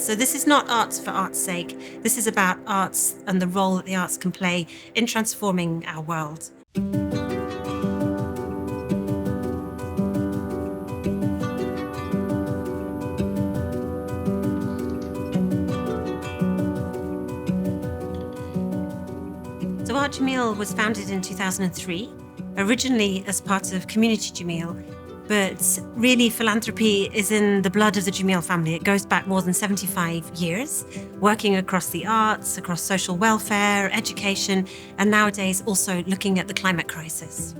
So this is not arts for art's sake. This is about arts and the role that the arts can play in transforming our world. So Art Jameel was founded in 2003, originally as part of Community Jameel, but really philanthropy is in the blood of the Jameel family. It goes back more than 75 years, working across the arts, across social welfare, education, and nowadays also looking at the climate crisis.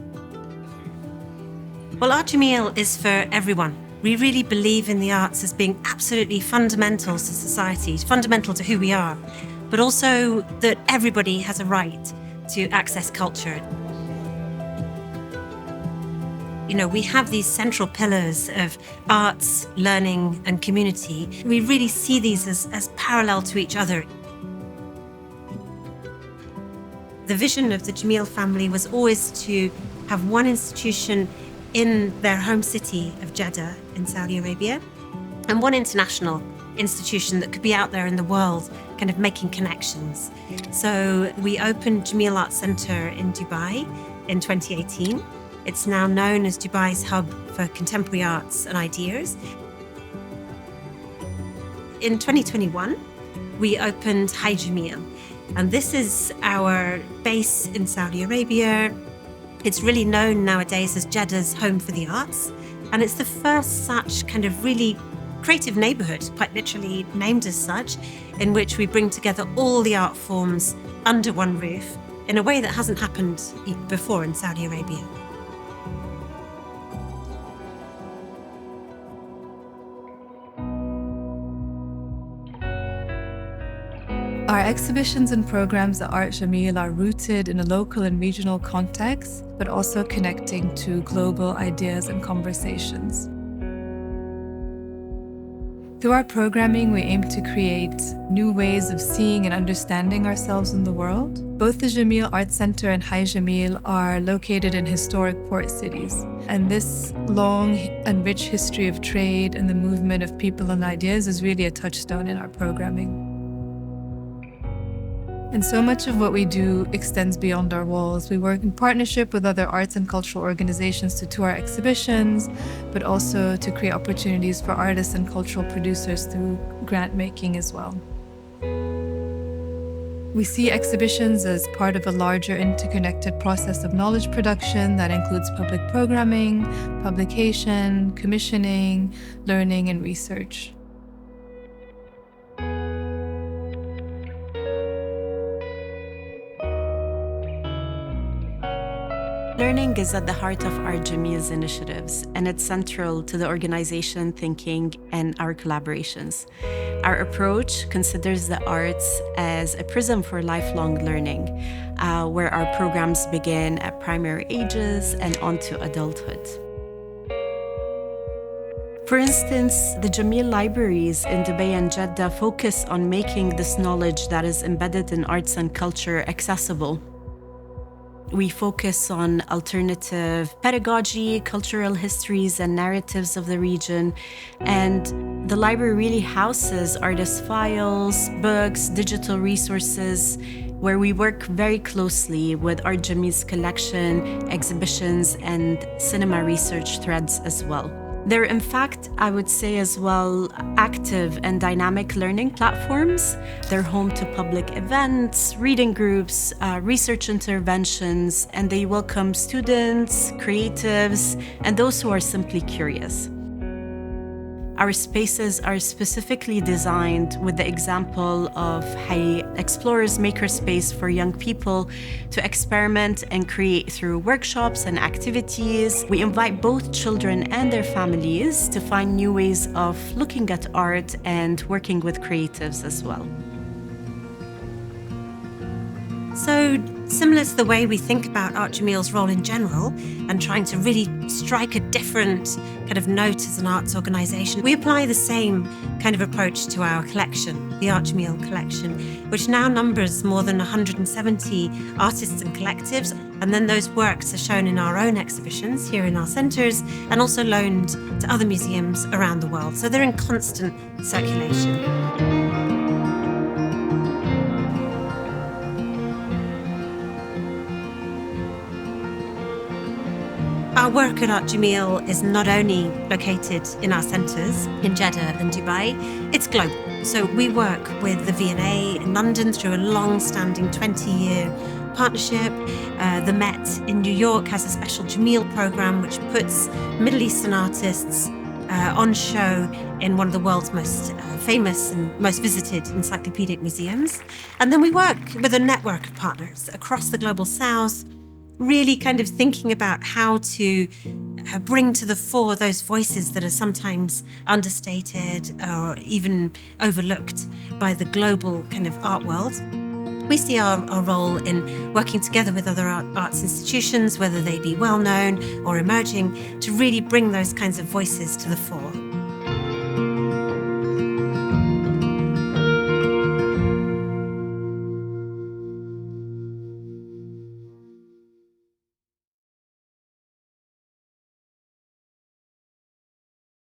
Well, Art Jameel is for everyone. We really believe in the arts as being absolutely fundamental to society, fundamental to who we are, but also that everybody has a right to access culture. You know, we have these central pillars of arts, learning, and community. We really see these as parallel to each other. The vision of the Jameel family was always to have one institution in their home city of Jeddah in Saudi Arabia, and one international institution that could be out there in the world, kind of making connections. So we opened Jameel Arts Centre in Dubai in 2018. It's now known as Dubai's hub for contemporary arts and ideas. In 2021, we opened Hayy Jameel, and this is our base in Saudi Arabia. It's really known nowadays as Jeddah's home for the arts, and it's the first such kind of really creative neighbourhood, quite literally named as such, in which we bring together all the art forms under one roof in a way that hasn't happened before in Saudi Arabia. Our exhibitions and programs at Art Jameel are rooted in a local and regional context, but also connecting to global ideas and conversations. Through our programming, we aim to create new ways of seeing and understanding ourselves in the world. Both the Jameel Arts Centre and Hayy Jameel are located in historic port cities, and this long and rich history of trade and the movement of people and ideas is really a touchstone in our programming. And so much of what we do extends beyond our walls. We work in partnership with other arts and cultural organizations to tour our exhibitions, but also to create opportunities for artists and cultural producers through grant making as well. We see exhibitions as part of a larger interconnected process of knowledge production that includes public programming, publication, commissioning, learning, and research. Learning is at the heart of Art Jameel's initiatives, and it's central to the organization thinking and our collaborations. Our approach considers the arts as a prism for lifelong learning, where our programs begin at primary ages and on to adulthood. For instance, the Jameel libraries in Dubai and Jeddah focus on making this knowledge that is embedded in arts and culture accessible. We focus on alternative pedagogy, cultural histories, and narratives of the region. And the library really houses artist files, books, digital resources, where we work very closely with Art Jameel's collection, exhibitions, and cinema research threads as well. They're, in fact, I would say as well, active and dynamic learning platforms. They're home to public events, reading groups, research interventions, and they welcome students, creatives, and those who are simply curious. Our spaces are specifically designed with the example of Hayy Explorers Makerspace for young people to experiment and create through workshops and activities. We invite both children and their families to find new ways of looking at art and working with creatives as well. So, similar to the way we think about Art Jameel's role in general and trying to really strike a different kind of note as an arts organisation, we apply the same kind of approach to our collection, the Art Jameel collection, which now numbers more than 170 artists and collectives And then those works are shown in our own exhibitions here in our centres and also loaned to other museums around the world. So they're in constant circulation. Our work at Art Jameel is not only located in our centres in Jeddah and Dubai, it's global. So we work with the V&A in London through a long-standing 20-year partnership. The Met in New York has a special Jameel program which puts Middle Eastern artists on show in one of the world's most famous and most visited encyclopedic museums. And then we work with a network of partners across the Global South, really kind of thinking about how to bring to the fore those voices that are sometimes understated or even overlooked by the global kind of art world. We see our role in working together with other arts institutions, whether they be well-known or emerging, to really bring those kinds of voices to the fore.